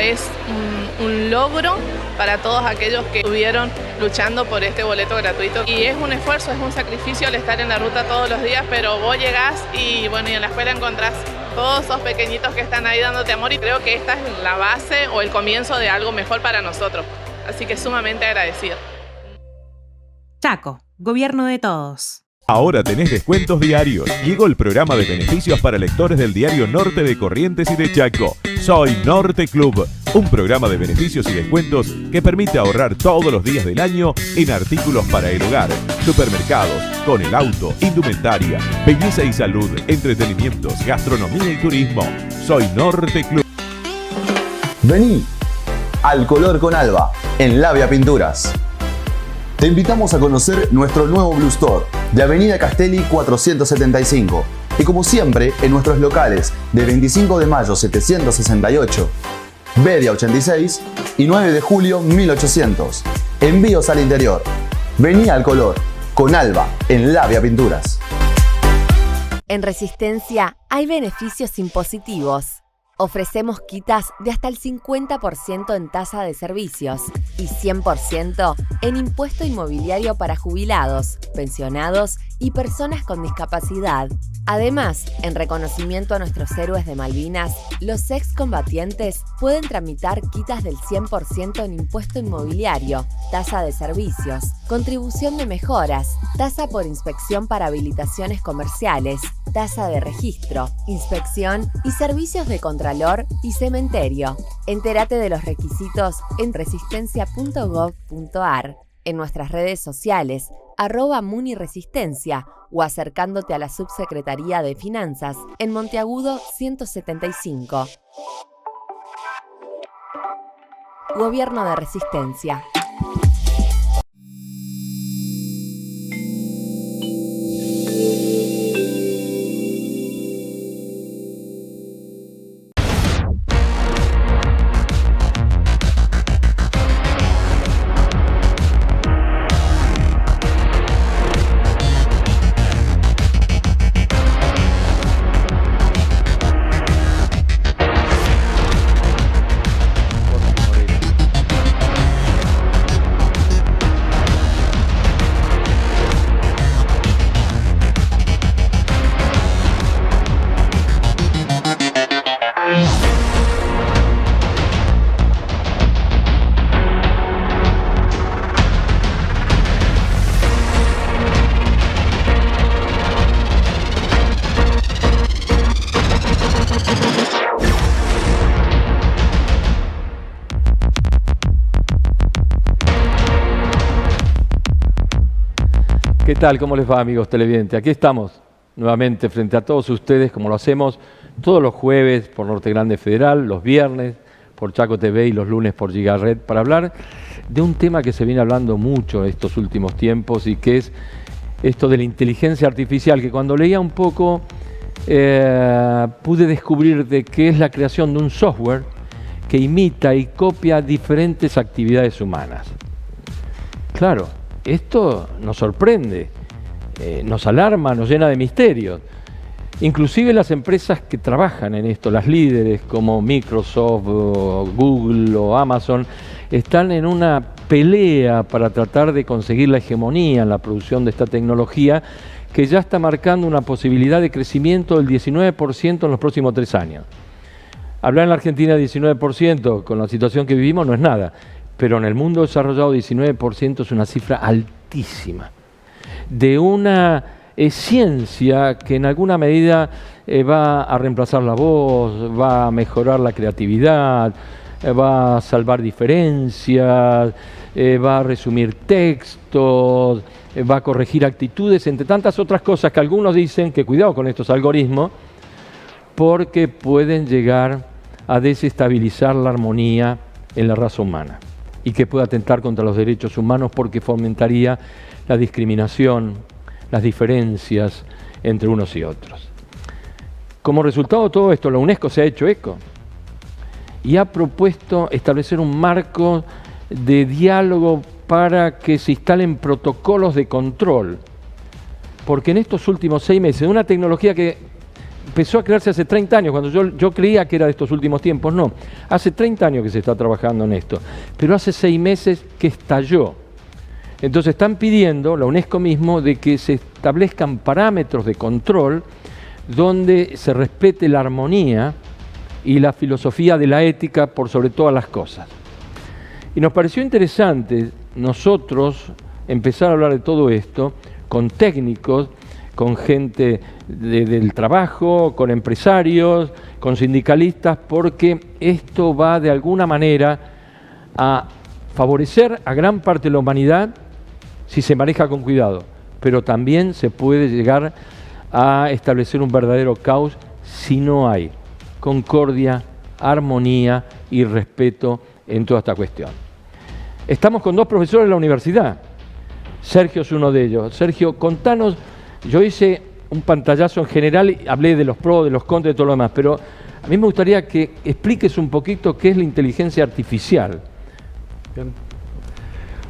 es un logro para todos aquellos que estuvieron luchando por este boleto gratuito. Y es un esfuerzo, es un sacrificio el estar en la ruta todos los días, pero vos llegás y bueno, y en la escuela encontrás todos esos pequeñitos que están ahí dándote amor, y creo que esta es la base o el comienzo de algo mejor para nosotros. Así que sumamente agradecida. Chaco, gobierno de todos. Ahora tenés descuentos diarios. Llegó el programa de beneficios para lectores del diario Norte de Corrientes y de Chaco. Soy Norte Club, un programa de beneficios y descuentos que permite ahorrar todos los días del año en artículos para el hogar, supermercados, con el auto, indumentaria, belleza y salud, entretenimientos, gastronomía y turismo. Soy Norte Club. Vení al color con Alba, en Labia Pinturas. Te invitamos a conocer nuestro nuevo Blue Store de Avenida Castelli 475 y como siempre en nuestros locales de 25 de mayo 768, Bedia 86 y 9 de julio 1800. Envíos al interior. Vení al color con Alba en Labia Pinturas. En Resistencia hay beneficios impositivos. Ofrecemos quitas de hasta el 50% en tasa de servicios y 100% en impuesto inmobiliario para jubilados, pensionados y personas con discapacidad. Además, en reconocimiento a nuestros héroes de Malvinas, los excombatientes pueden tramitar quitas del 100% en impuesto inmobiliario, tasa de servicios, contribución de mejoras, tasa por inspección para habilitaciones comerciales, tasa de registro, inspección y servicios de contralor y cementerio. Entérate de los requisitos en resistencia.gov.ar, en nuestras redes sociales, @muniresistencia o acercándote a la Subsecretaría de Finanzas en Monteagudo 175. Gobierno de Resistencia. ¿Qué tal? ¿Cómo les va, amigos televidentes? Aquí estamos nuevamente frente a todos ustedes, como lo hacemos todos los jueves por Norte Grande Federal, los viernes por Chaco TV y los lunes por Gigaret, para hablar de un tema que se viene hablando mucho estos últimos tiempos y que es esto de la inteligencia artificial, que cuando leía un poco pude descubrir de que es la creación de un software que imita y copia diferentes actividades humanas. Claro, esto nos sorprende, nos alarma, nos llena de misterios. Inclusive las empresas que trabajan en esto, las líderes como Microsoft, o Google o Amazon, están en una pelea para tratar de conseguir la hegemonía en la producción de esta tecnología, que ya está marcando una posibilidad de crecimiento del 19% en los próximos 3 años. Hablar en la Argentina de 19% con la situación que vivimos no es nada, pero en el mundo desarrollado 19% es una cifra altísima, de una ciencia que en alguna medida va a reemplazar la voz, va a mejorar la creatividad, va a salvar diferencias, va a resumir textos, va a corregir actitudes, entre tantas otras cosas que algunos dicen que cuidado con estos algoritmos porque pueden llegar a desestabilizar la armonía en la raza humana y que puede atentar contra los derechos humanos porque fomentaría la discriminación, las diferencias entre unos y otros. Como resultado de todo esto, la UNESCO se ha hecho eco y ha propuesto establecer un marco de diálogo para que se instalen protocolos de control, porque en estos últimos 6 meses, una tecnología que empezó a crearse hace 30 años, cuando yo creía que era de estos últimos tiempos. No, hace 30 años que se está trabajando en esto, pero hace 6 meses que estalló. Entonces están pidiendo, la UNESCO mismo, de que se establezcan parámetros de control donde se respete la armonía y la filosofía de la ética por sobre todas las cosas. Y nos pareció interesante nosotros empezar a hablar de todo esto con técnicos, con gente del trabajo, con empresarios, con sindicalistas, porque esto va de alguna manera a favorecer a gran parte de la humanidad si se maneja con cuidado, pero también se puede llegar a establecer un verdadero caos si no hay concordia, armonía y respeto en toda esta cuestión. Estamos con 2 profesores de la universidad. Sergio es uno de ellos. Sergio, contanos, yo hice un pantallazo en general y hablé de los pros, de los contras y todo lo demás, pero a mí me gustaría que expliques un poquito qué es la inteligencia artificial.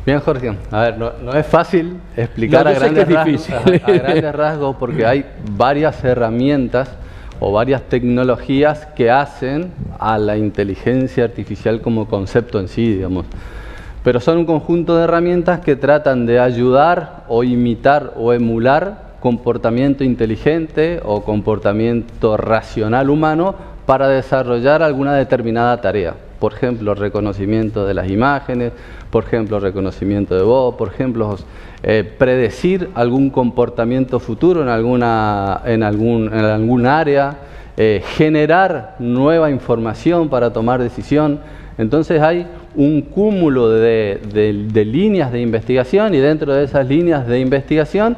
Bien, Jorge. A ver, no es fácil explicar a grandes rasgos porque hay varias herramientas o varias tecnologías que hacen a la inteligencia artificial como concepto en sí, digamos. Pero son un conjunto de herramientas que tratan de ayudar o imitar o emular comportamiento inteligente o comportamiento racional humano para desarrollar alguna determinada tarea. Por ejemplo, reconocimiento de las imágenes, por ejemplo, reconocimiento de voz, por ejemplo, predecir algún comportamiento futuro en algún área, generar nueva información para tomar decisión. Entonces hay un cúmulo de líneas de investigación y dentro de esas líneas de investigación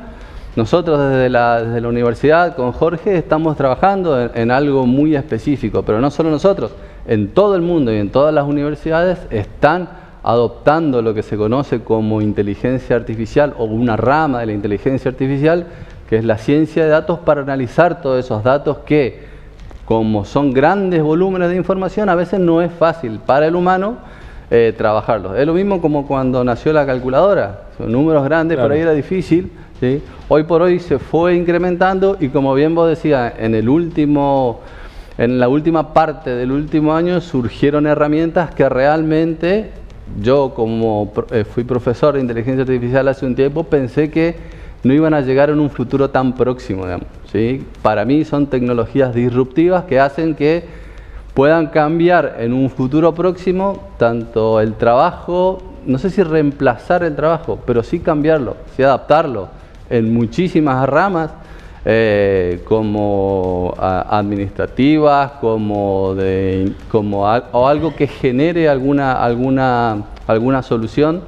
nosotros desde la universidad con Jorge estamos trabajando en algo muy específico, pero no solo nosotros, en todo el mundo y en todas las universidades están adoptando lo que se conoce como inteligencia artificial o una rama de la inteligencia artificial, que es la ciencia de datos para analizar todos esos datos que, como son grandes volúmenes de información, a veces no es fácil para el humano trabajarlos. Es lo mismo como cuando nació la calculadora, son números grandes, claro. Por ahí era difícil, ¿sí? Hoy por hoy se fue incrementando y como bien vos decías, en la última parte del último año surgieron herramientas que realmente yo como fui profesor de inteligencia artificial hace un tiempo pensé que no iban a llegar en un futuro tan próximo, digamos, ¿sí? Para mí son tecnologías disruptivas que hacen que puedan cambiar en un futuro próximo tanto el trabajo, no sé si reemplazar el trabajo, pero sí cambiarlo, sí adaptarlo en muchísimas ramas, como administrativas, o algo que genere alguna solución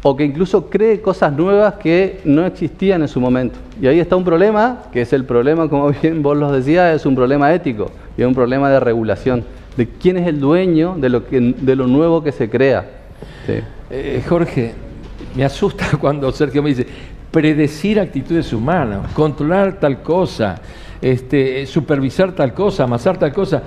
o que incluso cree cosas nuevas que no existían en su momento. Y ahí está un problema, que es el problema, como bien vos los decías, es un problema ético y es un problema de regulación, de quién es el dueño de lo nuevo que se crea. Sí. Jorge, me asusta cuando Sergio me dice predecir actitudes humanas, controlar tal cosa, supervisar tal cosa, amasar tal cosa.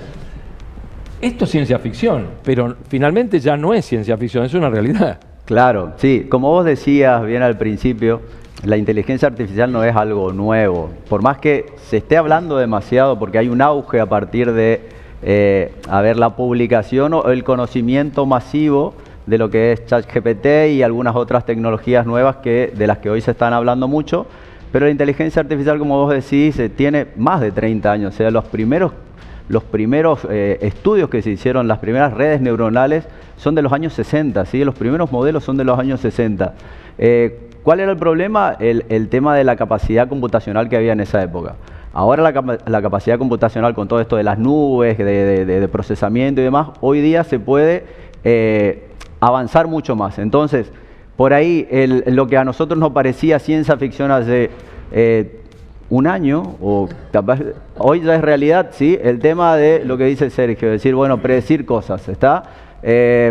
Esto es ciencia ficción, pero finalmente ya no es ciencia ficción, es una realidad. Claro, sí, como vos decías bien al principio, la inteligencia artificial no es algo nuevo. Por más que se esté hablando demasiado, porque hay un auge a partir de la publicación o el conocimiento masivo de lo que es ChatGPT y algunas otras tecnologías nuevas de las que hoy se están hablando mucho, pero la inteligencia artificial, como vos decís, tiene más de 30 años. O sea, los primeros estudios que se hicieron, las primeras redes neuronales son de los años 60, ¿sí? Los primeros modelos son de los años 60. ¿Cuál era el problema? El tema de la capacidad computacional que había en esa época. Ahora la capacidad computacional con todo esto de las nubes, de procesamiento y demás, hoy día se puede avanzar mucho más. Entonces, por ahí lo que a nosotros nos parecía ciencia ficción hace un año, o capaz, hoy ya es realidad, ¿sí? El tema de lo que dice Sergio, decir, bueno, predecir cosas, ¿está?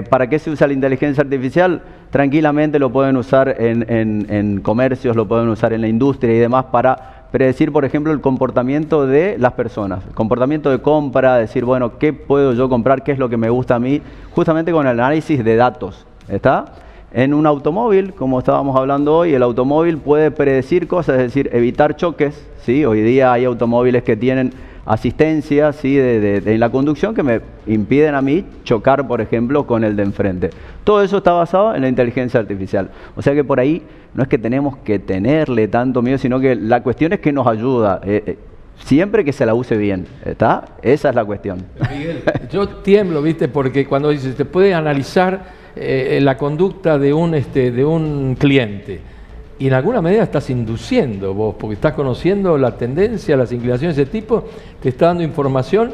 ¿Para qué se usa la inteligencia artificial? Tranquilamente lo pueden usar en comercios, lo pueden usar en la industria y demás para predecir, por ejemplo, el comportamiento de las personas, el comportamiento de compra, decir, bueno, ¿qué puedo yo comprar? ¿Qué es lo que me gusta a mí? Justamente con el análisis de datos, ¿está? En un automóvil, como estábamos hablando hoy, el automóvil puede predecir cosas, es decir, evitar choques, ¿sí? Hoy día hay automóviles que tienen asistencia, ¿sí? en la conducción que me impiden a mí chocar, por ejemplo, con el de enfrente. Todo eso está basado en la inteligencia artificial. O sea que por ahí no es que tenemos que tenerle tanto miedo, sino que la cuestión es que nos ayuda. Siempre que se la use bien, ¿está? Esa es la cuestión. Miguel, yo tiemblo, ¿viste? Porque cuando dices, te puede analizar la conducta de un cliente, y en alguna medida estás induciendo vos, porque estás conociendo la tendencia, las inclinaciones de ese tipo, te está dando información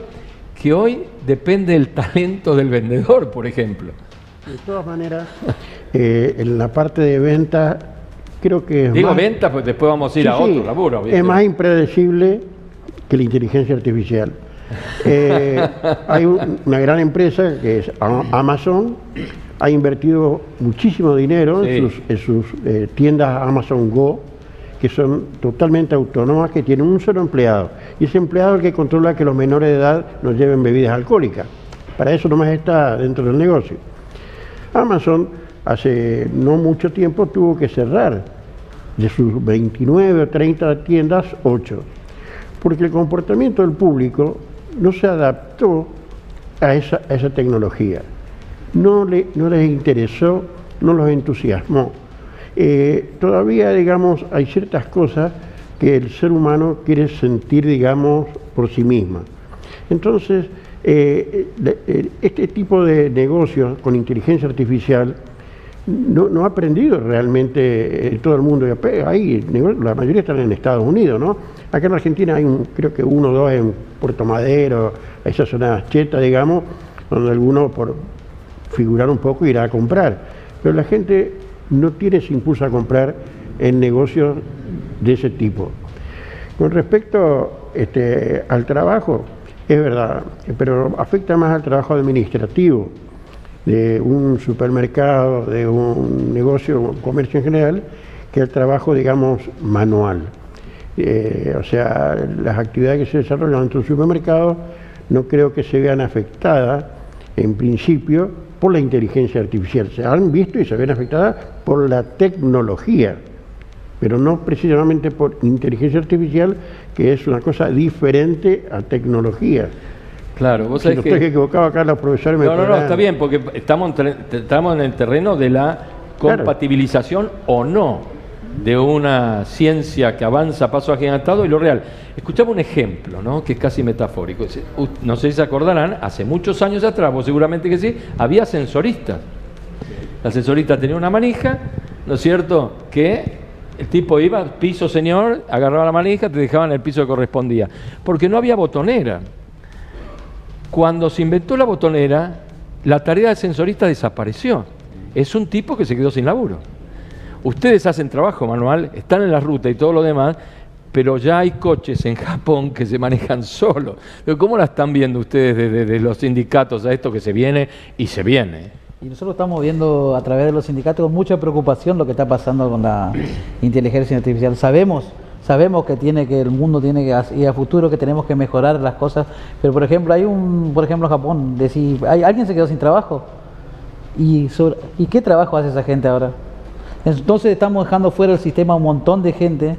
que hoy depende del talento del vendedor, por ejemplo. De todas maneras, en la parte de venta, creo que es Digo más... venta, pues después vamos a ir a otro laburo, ¿viste? Es más impredecible que la inteligencia artificial. Hay una gran empresa que es Amazon, ha invertido muchísimo dinero en sus tiendas Amazon Go, que son totalmente autónomas, que tienen un solo empleado. Y ese empleado es el que controla que los menores de edad no lleven bebidas alcohólicas. Para eso nomás está dentro del negocio. Amazon hace no mucho tiempo tuvo que cerrar de sus 29 o 30 tiendas, 8. Porque el comportamiento del público no se adaptó a esa tecnología. No les interesó, no los entusiasmó. Todavía, digamos, hay ciertas cosas que el ser humano quiere sentir, digamos, por sí misma. Entonces, este tipo de negocios con inteligencia artificial no ha aprendido realmente todo el mundo. La mayoría están en Estados Unidos, ¿no? Acá en Argentina hay creo que 1 o 2 en Puerto Madero, esa zona cheta, digamos, donde alguno por figurar un poco irá a comprar. Pero la gente no tiene ese impulso a comprar en negocios de ese tipo. Con respecto al trabajo, es verdad, pero afecta más al trabajo administrativo de un supermercado, de un negocio, un comercio en general, que el trabajo, digamos, manual. O sea, las actividades que se desarrollan dentro del supermercado no creo que se vean afectadas, en principio, por la inteligencia artificial. Se han visto y se ven afectadas por la tecnología, pero no precisamente por inteligencia artificial, que es una cosa diferente a tecnología. Claro, vos si sabés no estoy equivocado acá, los profesores me No, está bien, porque estamos en el terreno de la compatibilización o no de una ciencia que avanza a paso agigantado y lo real. Escuchamos un ejemplo, ¿no?, que es casi metafórico. No sé si se acordarán, hace muchos años atrás, vos seguramente que sí, había ascensoristas. La ascensorista tenía una manija, ¿no es cierto?, que el tipo iba, piso señor, agarraba la manija, te dejaba en el piso que correspondía, porque no había botonera. Cuando se inventó la botonera, la tarea de ascensorista desapareció. Es un tipo que se quedó sin laburo. Ustedes hacen trabajo manual, están en la ruta y todo lo demás, pero ya hay coches en Japón que se manejan solos. ¿Cómo la están viendo ustedes desde los sindicatos a esto que se viene y se viene? Y nosotros estamos viendo a través de los sindicatos con mucha preocupación lo que está pasando con la inteligencia artificial. Sabemos que el mundo tiene que ir a futuro, que tenemos que mejorar las cosas, pero por ejemplo en Japón, alguien se quedó sin trabajo. ¿Y qué trabajo hace esa gente ahora? Entonces estamos dejando fuera del sistema un montón de gente.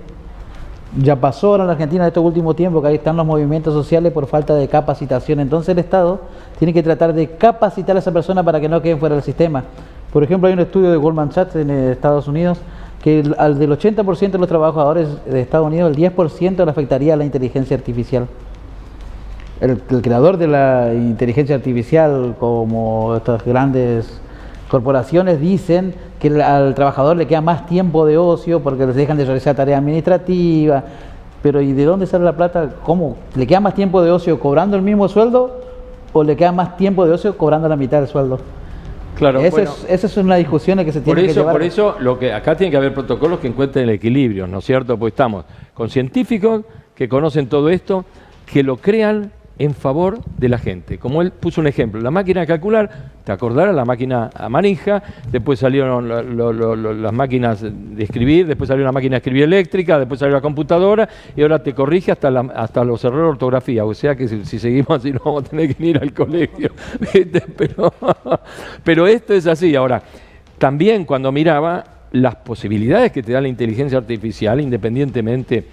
Ya pasó ahora en la Argentina en estos últimos tiempos que ahí están los movimientos sociales por falta de capacitación. Entonces el Estado tiene que tratar de capacitar a esa persona para que no queden fuera del sistema. Por ejemplo, hay un estudio de Goldman Sachs en Estados Unidos que del 80% de los trabajadores de Estados Unidos, el 10% le afectaría a la inteligencia artificial. El creador de la inteligencia artificial, como estas grandes corporaciones, dicen que al trabajador le queda más tiempo de ocio porque les dejan de realizar tareas administrativas. Pero ¿y de dónde sale la plata? ¿Cómo? ¿Le queda más tiempo de ocio cobrando el mismo sueldo o le queda más tiempo de ocio cobrando la mitad del sueldo? Claro, esa es una discusión que se tiene que llevar. Por eso, acá tiene que haber protocolos que encuentren el equilibrio, ¿no es cierto? Pues estamos con científicos que conocen todo esto, que lo crean en favor de la gente. Como él puso un ejemplo, la máquina de calcular, te acordarás, la máquina a manija, después salieron las máquinas de escribir, después salió una máquina de escribir eléctrica, después salió la computadora y ahora te corrige hasta los errores de ortografía. O sea que si seguimos así no vamos a tener que ir al colegio. Pero esto es así. Ahora, también cuando miraba las posibilidades que te da la inteligencia artificial, independientemente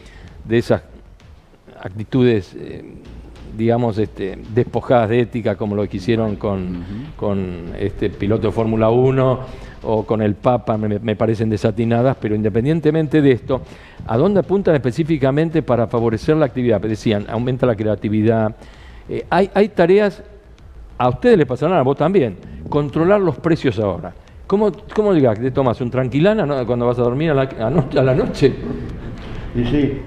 de esas actitudes, digamos, despojadas de ética, como lo que hicieron con este piloto de Fórmula 1 o con el Papa, me parecen desatinadas, pero independientemente de esto, ¿a dónde apuntan específicamente para favorecer la actividad? Decían, aumenta la creatividad. Hay tareas, a ustedes les pasarán, a vos también, controlar los precios ahora. ¿Cómo digas? ¿Te tomas un tranquilana, ¿no?, cuando vas a dormir a la noche? Y sí.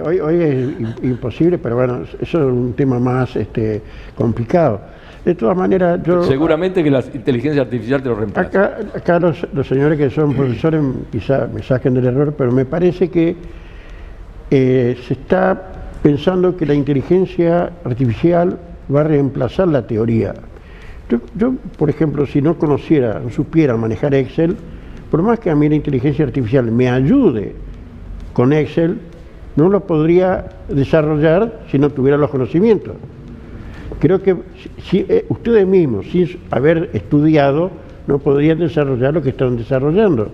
Hoy es imposible, pero bueno, eso es un tema más complicado. De todas maneras, yo... Seguramente que la inteligencia artificial te lo reemplaza. Acá los señores que son profesores quizá me saquen del error, pero me parece que se está pensando que la inteligencia artificial va a reemplazar la teoría. Yo, por ejemplo, si no conociera, no supiera manejar Excel, por más que a mí la inteligencia artificial me ayude con Excel, no lo podría desarrollar si no tuviera los conocimientos. Creo que si ustedes mismos, sin haber estudiado, no podrían desarrollar lo que están desarrollando.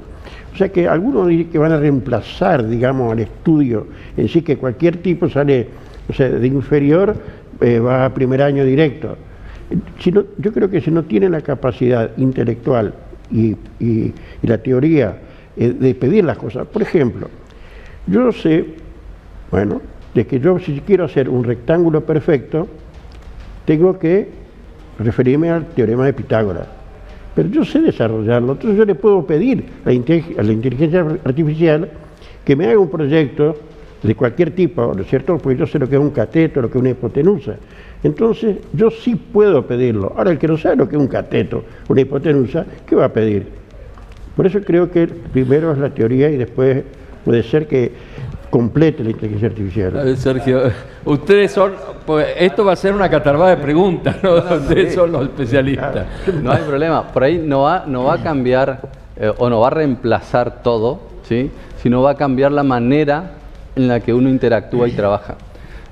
O sea que algunos dicen que van a reemplazar, digamos, al estudio en sí, que cualquier tipo sale, o sea, de inferior, va a primer año directo. Yo creo que si no tienen la capacidad intelectual y la teoría de pedir las cosas, por ejemplo, yo sé, bueno, de que yo si quiero hacer un rectángulo perfecto, tengo que referirme al teorema de Pitágoras. Pero yo sé desarrollarlo, entonces yo le puedo pedir a la inteligencia artificial que me haga un proyecto de cualquier tipo, ¿no es cierto? Porque yo sé lo que es un cateto, lo que es una hipotenusa. Entonces, yo sí puedo pedirlo. Ahora, el que no sabe lo que es un cateto, una hipotenusa, ¿qué va a pedir? Por eso creo que primero es la teoría y después puede ser que complete la inteligencia artificial. Sergio, ustedes son, pues, esto va a ser una catarrada de preguntas, ¿no? Ustedes son los especialistas. No hay problema, por ahí no va a cambiar o no va a reemplazar todo, ¿sí?, sino va a cambiar la manera en la que uno interactúa y trabaja.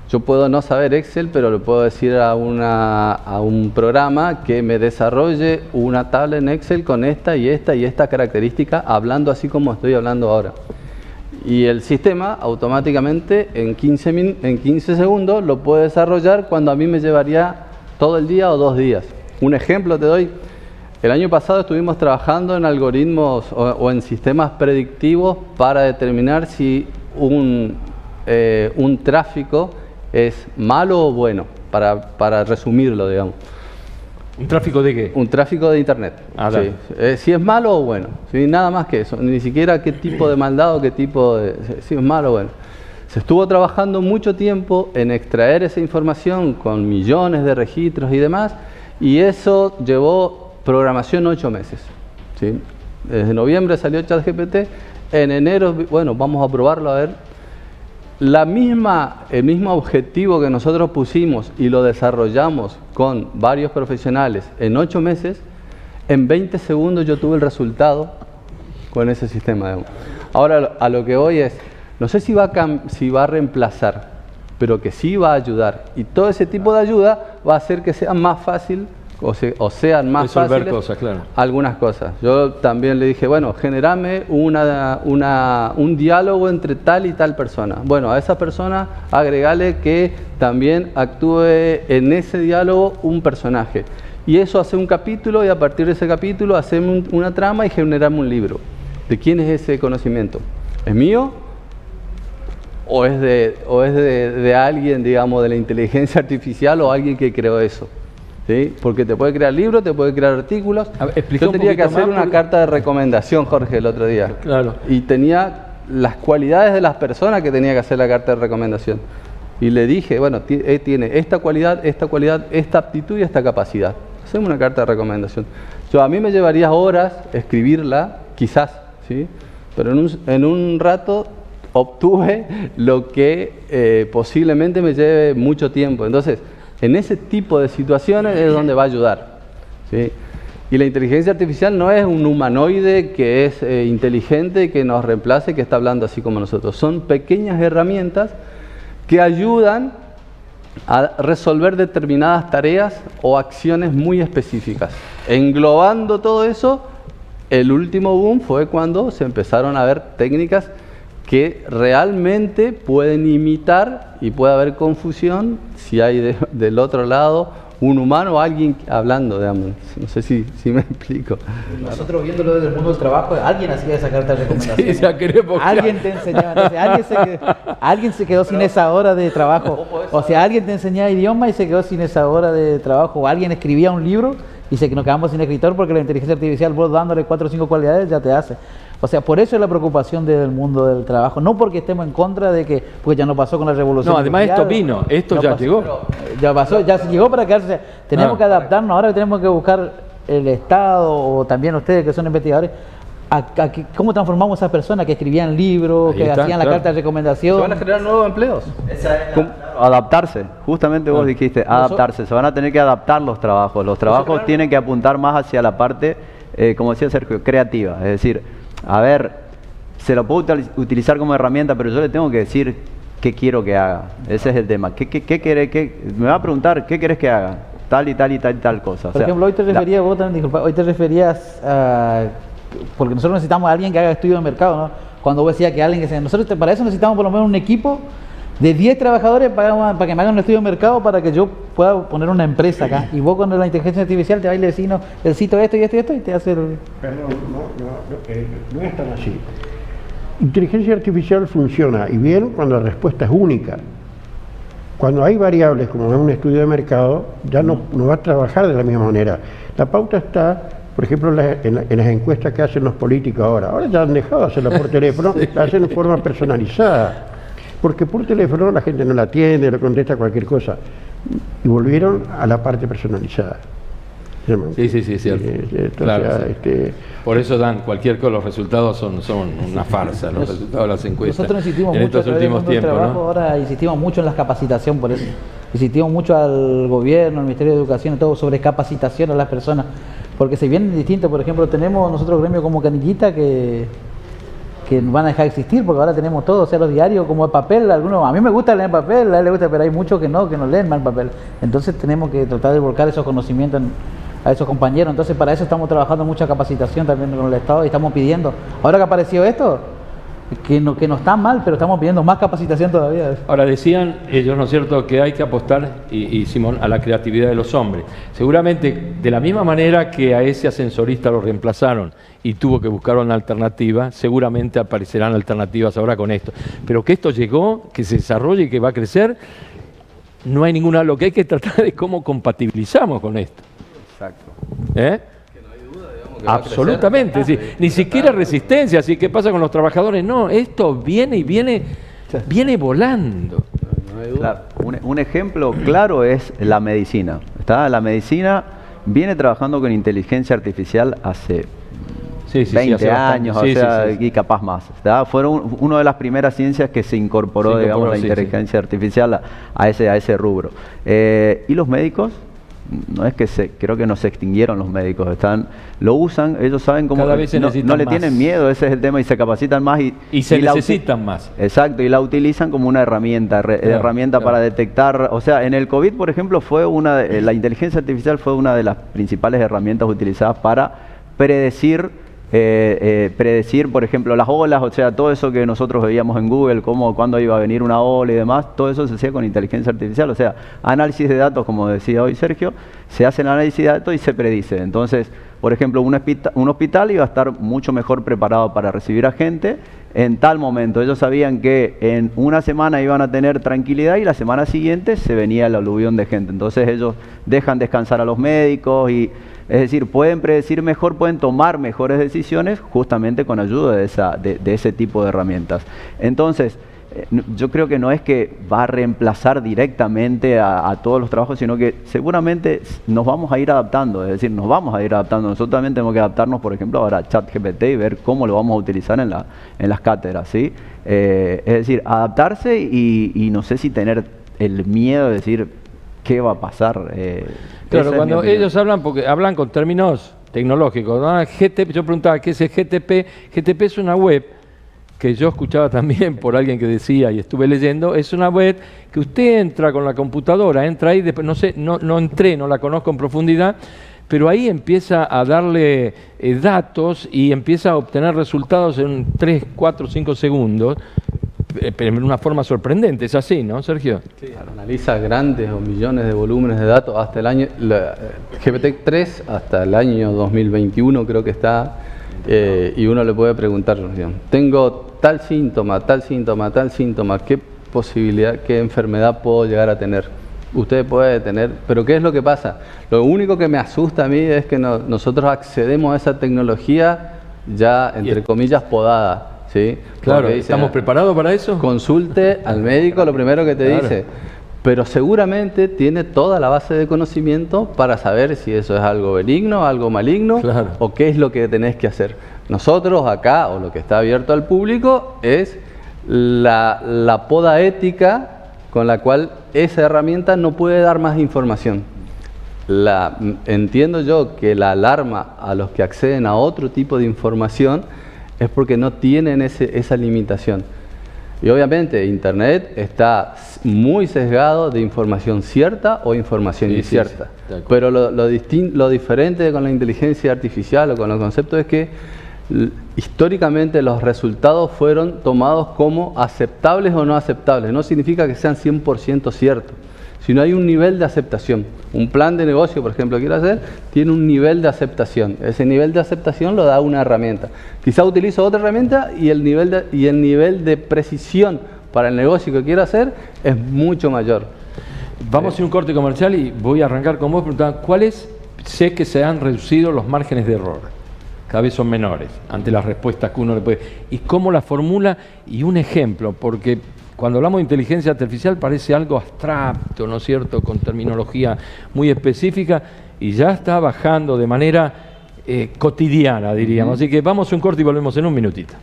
Yo puedo no saber Excel, pero le puedo decir a un programa que me desarrolle una tabla en Excel con esta y esta característica, hablando así como estoy hablando ahora. Y el sistema automáticamente en 15 segundos lo puede desarrollar cuando a mí me llevaría todo el día o 2 días. Un ejemplo te doy. El año pasado estuvimos trabajando en algoritmos o en sistemas predictivos para determinar si un tráfico es malo o bueno, para resumirlo, digamos. ¿Un tráfico de qué? Un tráfico de internet. Sí. Si es malo o bueno, ¿sí? Nada más que eso, ni siquiera qué tipo de maldad o qué tipo de... Si es malo o bueno. Se estuvo trabajando mucho tiempo en extraer esa información con millones de registros y demás, y eso llevó programación 8 meses. ¿Sí? Desde noviembre salió ChatGPT, en enero, bueno, vamos a probarlo a ver. El mismo objetivo que nosotros pusimos y lo desarrollamos con varios profesionales en 8 meses, en 20 segundos yo tuve el resultado con ese sistema. Digamos. Ahora a lo que voy es, no sé si va a reemplazar, pero que sí va a ayudar. Y todo ese tipo de ayuda va a hacer que sea más fácil o sean más fáciles cosas, claro. Algunas cosas. Yo también le dije, bueno, generame un diálogo entre tal y tal persona. Bueno, a esa persona agregale que también actúe en ese diálogo un personaje. Y eso hace un capítulo y a partir de ese capítulo hacemos una trama y generamos un libro. ¿De quién es ese conocimiento? ¿Es mío? ¿O es de alguien, digamos, de la inteligencia artificial o alguien que creó eso? ¿Sí? Porque te puede crear libros, te puede crear artículos. Yo tenía que hacer una carta de recomendación, Jorge, el otro día. Claro. Y tenía las cualidades de las personas que tenía que hacer la carta de recomendación. Y le dije, bueno, tiene esta cualidad, esta aptitud y esta capacidad. Hacemos una carta de recomendación. A mí me llevaría horas escribirla, quizás, ¿sí? Pero en un rato obtuve lo que posiblemente me lleve mucho tiempo. Entonces, en ese tipo de situaciones es donde va a ayudar, ¿sí? Y la inteligencia artificial no es un humanoide que es inteligente, que nos reemplace, que está hablando así como nosotros. Son pequeñas herramientas que ayudan a resolver determinadas tareas o acciones muy específicas. Englobando todo eso, el último boom fue cuando se empezaron a ver técnicas que realmente pueden imitar y puede haber confusión si hay del otro lado un humano o alguien hablando, digamos. No sé si me explico. Nosotros viéndolo desde el mundo del trabajo, alguien hacía esa carta de recomendación. Sí, ya queremos, alguien te enseñaba, entonces, alguien se quedó sin esa hora de trabajo. O sea, alguien te enseñaba idioma y se quedó sin esa hora de trabajo. O alguien escribía un libro y nos quedamos sin escritor porque la inteligencia artificial, vos dándole 4 o 5 cualidades, ya te hace. O sea, por eso es la preocupación del mundo del trabajo, no porque estemos en contra de que, porque ya no pasó con la revolución. No, además esto vino, esto ya pasó, llegó. Ya pasó, ya se llegó para quedarse. Tenemos que adaptarnos, ahora tenemos que buscar el Estado o también ustedes que son investigadores, cómo transformamos a esas personas que escribían libros, que hacían la carta de recomendación. Se van a generar nuevos empleos. Adaptarse, justamente vos dijiste, adaptarse. Se van a tener que adaptar los trabajos. Los trabajos tienen que apuntar más hacia la parte, como decía Sergio, creativa. Es decir, a ver, se lo puedo utilizar como herramienta, pero yo le tengo que decir qué quiero que haga. Ese es el tema. Me va a preguntar, ¿qué querés que haga? Tal y tal y tal y tal cosa. Por ejemplo, hoy te referías, vos también, disculpa, hoy te referías a... Porque nosotros necesitamos a alguien que haga estudio de mercado, ¿no? Cuando vos decías que alguien que... Nosotros para eso necesitamos por lo menos un equipo de 10 trabajadores para que me hagan un estudio de mercado para que yo pueda poner una empresa acá. Y vos con la inteligencia artificial te vas y le decís, no, necesito esto y esto y esto y te hace el... Perdón, no es tan así. Inteligencia artificial funciona y bien cuando la respuesta es única. Cuando hay variables, como es un estudio de mercado, ya no va a trabajar de la misma manera. La pauta está, por ejemplo, en las encuestas que hacen los políticos ahora. Ahora ya han dejado de hacerla por teléfono, la hacen de forma personalizada. Porque por teléfono la gente no la atiende, le contesta cualquier cosa. Y volvieron a la parte personalizada. Sí, es cierto. Claro, sí. Por eso dan cualquier cosa, los resultados son una farsa, los resultados de las encuestas. Nosotros insistimos en mucho estos últimos tiempos, trabajo, ¿no? Ahora insistimos mucho en la capacitación, por eso. Insistimos mucho al gobierno, al Ministerio de Educación y todo sobre capacitación a las personas. Porque se vienen distintos, por ejemplo, tenemos nosotros gremio como Canillita que van a dejar de existir porque ahora tenemos todo, o sea, los diarios como el papel, algunos, a mí me gusta leer papel, a él le gusta, pero hay muchos que no leen mal papel. Entonces tenemos que tratar de volcar esos conocimientos a esos compañeros. Entonces para eso estamos trabajando mucha capacitación también con el Estado y estamos pidiendo, ahora que apareció esto, que no está mal, pero estamos pidiendo más capacitación todavía. Ahora decían ellos, ¿no es cierto?, que hay que apostar, y Simón, a la creatividad de los hombres. Seguramente de la misma manera que a ese ascensorista lo reemplazaron y tuvo que buscar una alternativa, seguramente aparecerán alternativas ahora con esto. Pero que esto llegó, que se desarrolle y que va a crecer, no hay ninguna... Lo que hay que tratar de cómo compatibilizamos con esto. Exacto. Absolutamente, sí. Ni siquiera resistencia. Así que pasa con los trabajadores. No, esto viene volando. Un ejemplo claro es la medicina. La medicina viene trabajando con inteligencia artificial hace 20 años, y capaz más. Fueron una de las primeras ciencias que se incorporó, digamos, la inteligencia artificial a ese rubro. ¿Y los médicos? No es que creo que no se extinguieron los médicos, lo usan, ellos saben cómo, no le tienen miedo, ese es el tema, y se capacitan más y se necesitan más. Exacto, y la utilizan como una herramienta, para detectar, o sea, en el COVID, por ejemplo, la inteligencia artificial fue una de las principales herramientas utilizadas para predecir, por ejemplo, las olas, o sea, todo eso que nosotros veíamos en Google, cuándo iba a venir una ola y demás, todo eso se hacía con inteligencia artificial, o sea, análisis de datos, como decía hoy Sergio, se hace el análisis de datos y se predice. Entonces, por ejemplo, un hospital iba a estar mucho mejor preparado para recibir a gente en tal momento. Ellos sabían que en una semana iban a tener tranquilidad y la semana siguiente se venía el aluvión de gente. Entonces ellos dejan descansar a los médicos y... Es decir, pueden predecir mejor, pueden tomar mejores decisiones justamente con ayuda de ese tipo de herramientas. Entonces, yo creo que no es que va a reemplazar directamente a todos los trabajos, sino que seguramente nos vamos a ir adaptando. Es decir, nos vamos a ir adaptando. Nosotros también tenemos que adaptarnos, por ejemplo, ahora a ChatGPT y ver cómo lo vamos a utilizar en las cátedras, ¿sí? Es decir, adaptarse y no sé si tener el miedo de decir qué va a pasar. Claro, cuando ellos hablan, porque hablan con términos tecnológicos, ¿no? Yo preguntaba, ¿qué es el GTP? GTP es una web que yo escuchaba también por alguien que decía y estuve leyendo, es una web que usted entra con la computadora, entra ahí, después, no sé, no entré, no la conozco en profundidad, pero ahí empieza a darle datos y empieza a obtener resultados en 3, 4, 5 segundos, pero de una forma sorprendente. Es así, ¿no, Sergio? Sí, analiza grandes o millones de volúmenes de datos hasta el año, GPT-3 hasta el año 2021 creo que está, y uno le puede preguntar, tengo tal síntoma, ¿qué posibilidad, qué enfermedad puedo llegar a tener? Usted puede tener, pero ¿qué es lo que pasa? Lo único que me asusta a mí es que nosotros accedemos a esa tecnología ya, entre comillas, podada. ¿Sí? Claro, dice, ¿estamos preparados para eso? Consulte al médico, lo primero que te dice. Pero seguramente tiene toda la base de conocimiento para saber si eso es algo benigno, algo maligno, o qué es lo que tenés que hacer. Nosotros acá, o lo que está abierto al público, es la poda ética con la cual esa herramienta no puede dar más información. Entiendo yo que la alarma a los que acceden a otro tipo de información es porque no tienen esa limitación. Y obviamente Internet está muy sesgado de información cierta o información incierta. Sí. Pero lo diferente con la inteligencia artificial o con los conceptos es que históricamente los resultados fueron tomados como aceptables o no aceptables. No significa que sean 100% ciertos, sino hay un nivel de aceptación. Un plan de negocio, por ejemplo, que quiero hacer, tiene un nivel de aceptación. Ese nivel de aceptación lo da una herramienta. Quizá utilizo otra herramienta y el nivel de precisión para el negocio que quiero hacer es mucho mayor. Vamos a hacer un corte comercial y voy a arrancar con vos preguntando ¿cuáles? Sé que se han reducido los márgenes de error. Cada vez son menores ante las respuestas que uno le puede... ¿Y cómo la formula? Y un ejemplo, porque cuando hablamos de inteligencia artificial parece algo abstracto, ¿no es cierto?, con terminología muy específica, y ya está bajando de manera cotidiana, diríamos. Así que vamos a un corte y volvemos en un minutito.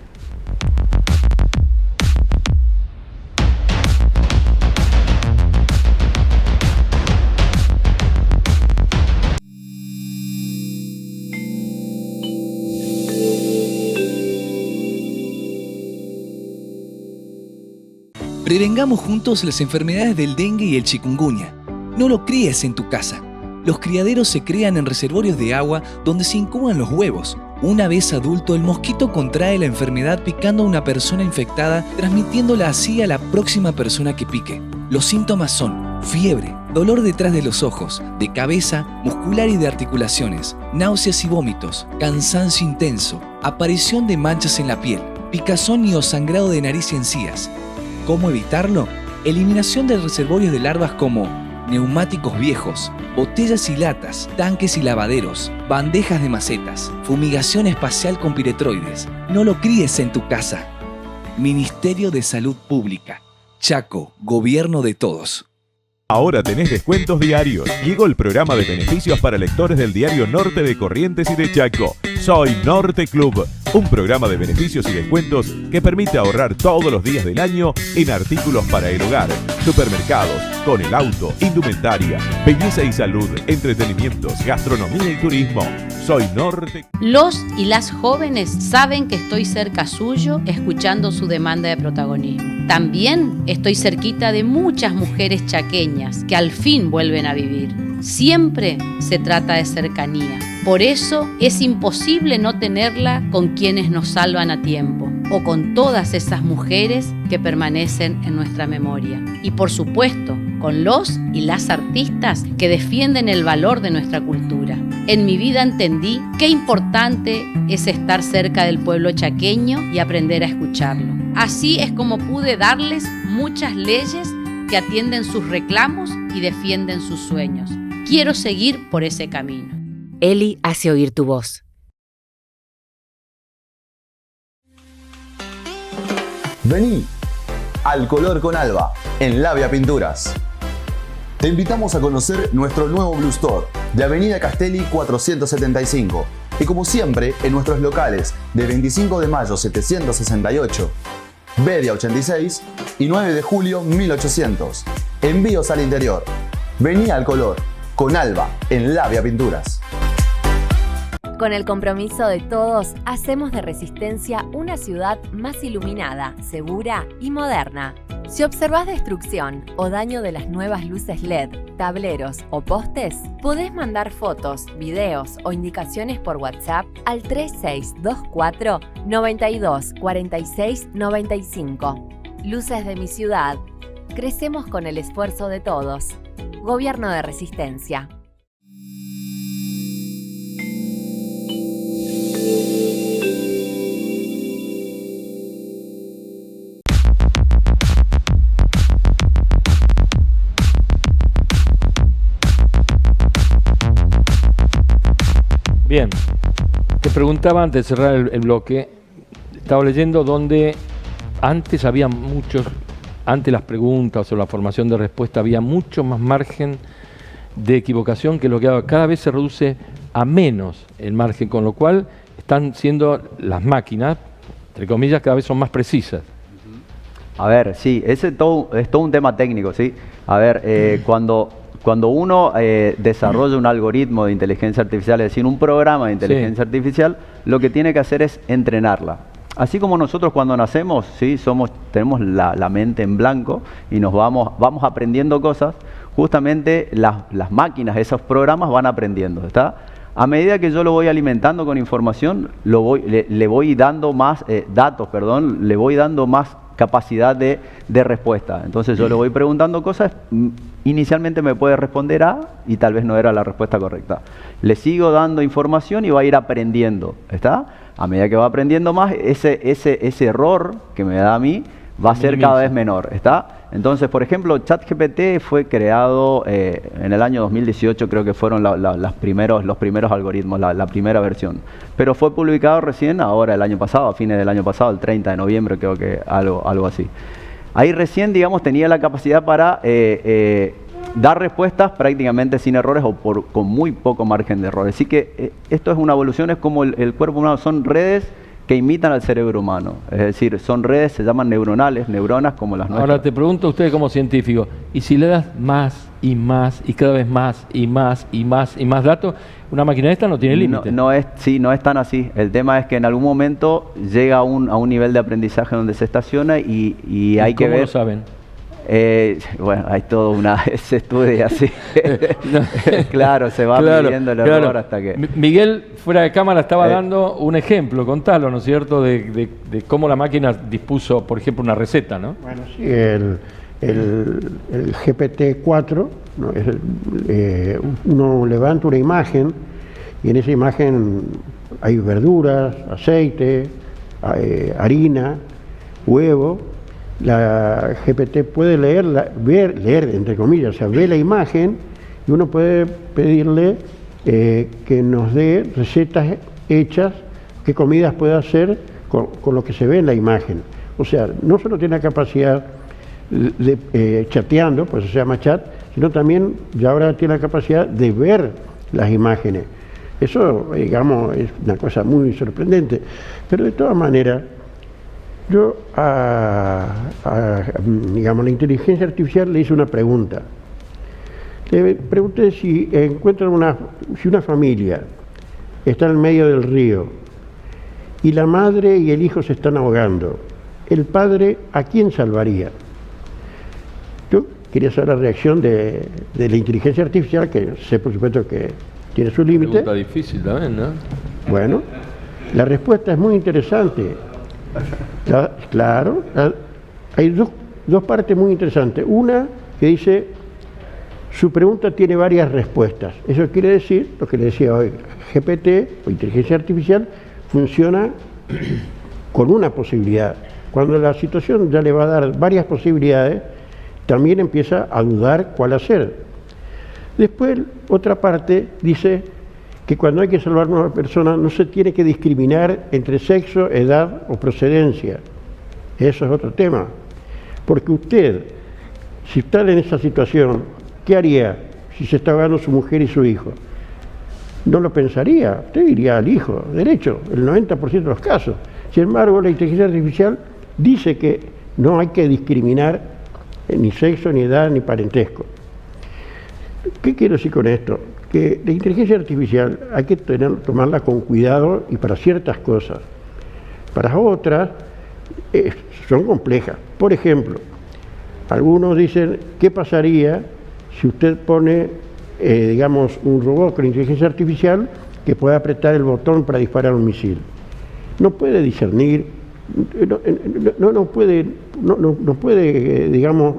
Prevengamos juntos las enfermedades del dengue y el chikungunya. No lo críes en tu casa. Los criaderos se crean en reservorios de agua donde se incuban los huevos. Una vez adulto, el mosquito contrae la enfermedad picando a una persona infectada, transmitiéndola así a la próxima persona que pique. Los síntomas son fiebre, dolor detrás de los ojos, de cabeza, muscular y de articulaciones, náuseas y vómitos, cansancio intenso, aparición de manchas en la piel, picazón y o sangrado de nariz y encías. ¿Cómo evitarlo? Eliminación de reservorios de larvas como neumáticos viejos, botellas y latas, tanques y lavaderos, bandejas de macetas, fumigación espacial con piretroides. No lo críes en tu casa. Ministerio de Salud Pública. Chaco, Gobierno de Todos. Ahora tenés descuentos diarios. Llegó el programa de beneficios para lectores del diario Norte de Corrientes y de Chaco. Soy Norte Club, un programa de beneficios y descuentos que permite ahorrar todos los días del año en artículos para el hogar, supermercados, con el auto, indumentaria, belleza y salud, entretenimientos, gastronomía y turismo. Soy Norte. Los y las jóvenes saben que estoy cerca suyo, escuchando su demanda de protagonismo. También estoy cerquita de muchas mujeres chaqueñas que al fin vuelven a vivir. Siempre se trata de cercanía. Por eso es imposible no tenerla con quienes nos salvan a tiempo o con todas esas mujeres que permanecen en nuestra memoria. Y por supuesto, con los y las artistas que defienden el valor de nuestra cultura. En mi vida entendí qué importante es estar cerca del pueblo chaqueño y aprender a escucharlo. Así es como pude darles muchas leyes que atienden sus reclamos y defienden sus sueños. Quiero seguir por ese camino. Eli hace oír tu voz. Vení al color con Alba en Labia Pinturas. Te invitamos a conocer nuestro nuevo Blue Store de Avenida Castelli 475 y como siempre en nuestros locales de 25 de mayo 768, Bedia 86 y 9 de julio 1800. Envíos al interior. Vení al color con Alba en Labia Pinturas. Con el compromiso de todos, hacemos de Resistencia una ciudad más iluminada, segura y moderna. Si observás destrucción o daño de las nuevas luces LED, tableros o postes, podés mandar fotos, videos o indicaciones por WhatsApp al 3624 92 46 95. Luces de mi ciudad. Crecemos con el esfuerzo de todos. Gobierno de Resistencia. Bien, te preguntaba antes de cerrar el bloque, estaba leyendo donde antes había antes las preguntas o la formación de respuesta había mucho más margen de equivocación que lo que cada vez se reduce a menos el margen, con lo cual están siendo las máquinas, entre comillas, cada vez son más precisas. A ver, sí, ese es todo un tema técnico, ¿sí? A ver, cuando uno desarrolla un algoritmo de inteligencia artificial, es decir, un programa de inteligencia artificial, lo que tiene que hacer es entrenarla. Así como nosotros cuando nacemos, ¿sí? tenemos la mente en blanco y nos vamos aprendiendo cosas, justamente las máquinas, esos programas van aprendiendo, ¿está? A medida que yo lo voy alimentando con información, le voy dando más datos, le voy dando más capacidad de respuesta. Entonces yo le voy preguntando cosas, inicialmente me puede responder A y tal vez no era la respuesta correcta. Le sigo dando información y va a ir aprendiendo, ¿está? A medida que va aprendiendo más, ese error que me da a mí va a ser cada vez menor, ¿está? Entonces, por ejemplo, ChatGPT fue creado en el año 2018, creo que fueron los primeros algoritmos, la primera versión. Pero fue publicado recién ahora, el año pasado, a fines del año pasado, el 30 de noviembre, creo que algo así. Ahí recién, digamos, tenía la capacidad para dar respuestas prácticamente sin errores o con muy poco margen de errores. Así que esto es una evolución, es como el cuerpo humano, son redes que imitan al cerebro humano. Es decir, son redes, se llaman neuronales, neuronas como las nuestras. Ahora te pregunto a usted como científico, ¿y si le das más y más y cada vez más y más y más y más datos, una máquina esta no tiene límite? No es tan así. El tema es que en algún momento llega a un nivel de aprendizaje donde se estaciona y hay que ver... ¿Cómo lo saben? Bueno, hay todo se estudia así. Claro, se va midiendo el error hasta que... Miguel, fuera de cámara, estaba dando un ejemplo, contalo, ¿no es cierto?, de cómo la máquina dispuso, por ejemplo, una receta, ¿no? Bueno, sí, el GPT-4, ¿no? Uno levanta una imagen y en esa imagen hay verduras, aceite, harina, huevo. La GPT puede leer entre comillas, o sea, ve la imagen y uno puede pedirle que nos dé recetas hechas, qué comidas puede hacer con lo que se ve en la imagen. O sea, no solo tiene la capacidad de chateando, pues se llama chat, sino también ya ahora tiene la capacidad de ver las imágenes. Eso, digamos, es una cosa muy sorprendente. Pero de todas maneras, yo digamos, la inteligencia artificial le hice una pregunta. Le pregunté si si una familia está en medio del río y la madre y el hijo se están ahogando, el padre, ¿a quién salvaría? Yo quería saber la reacción de la inteligencia artificial, que sé por supuesto que tiene su límite. Pregunta difícil también, ¿no? Bueno, la respuesta es muy interesante. Claro, hay dos partes muy interesantes. Una que dice, su pregunta tiene varias respuestas. Eso quiere decir, lo que le decía hoy, GPT o inteligencia artificial funciona con una posibilidad. Cuando la situación ya le va a dar varias posibilidades, también empieza a dudar cuál hacer. Después, otra parte dice que cuando hay que salvar a una persona no se tiene que discriminar entre sexo, edad o procedencia. Eso es otro tema. Porque usted, si está en esa situación, ¿qué haría si se está ahogando su mujer y su hijo? No lo pensaría, usted diría al hijo, derecho, el 90% de los casos. Sin embargo, la inteligencia artificial dice que no hay que discriminar ni sexo, ni edad, ni parentesco. ¿Qué quiero decir con esto? que la inteligencia artificial hay que tomarla con cuidado y para ciertas cosas. Para otras son complejas. Por ejemplo, algunos dicen, ¿qué pasaría si usted pone, digamos, un robot con inteligencia artificial que pueda apretar el botón para disparar un misil? No puede discernir, no puede, digamos,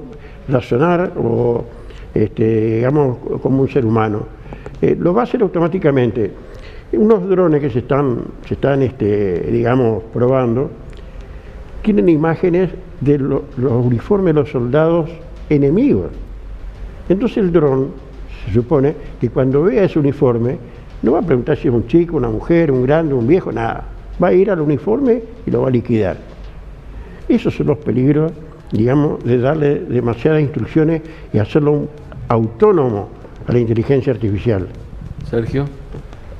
razonar o, digamos, como un ser humano. Lo va a hacer automáticamente. Unos drones que se están digamos, probando, tienen imágenes de los uniformes de los soldados enemigos. Entonces el dron, se supone que cuando vea ese uniforme, no va a preguntar si es un chico, una mujer, un grande, un viejo, nada. Va a ir al uniforme y lo va a liquidar. Esos son los peligros, digamos, de darle demasiadas instrucciones y hacerlo autónomo a la inteligencia artificial. Sergio.